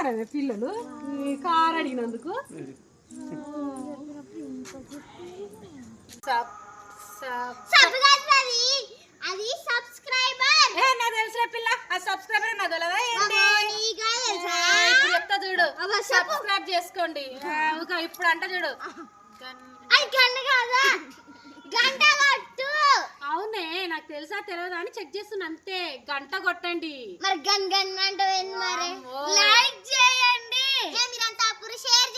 తింటారా పిల్లలు కారు అడిగినందుకు? అది సబ్స్క్రైబర్ నా తెలుసులే పిల్ల, ఆ సబ్స్క్రైబర్ నా తెలియదా ఏంటి? ఇప్పుడు చెప్తా చూడు, సబ్స్క్రైబ్ చేసుకోండి. ఇప్పుడు అంట చూడు, అవునే నాకు తెలుసా తెలియదా అని చెక్ చేస్తున్నా అంతే. గంట కొట్టండి. మరి గన్ గన్ అంటే మరి లైక్ చేయండి, మీరంతా షేర్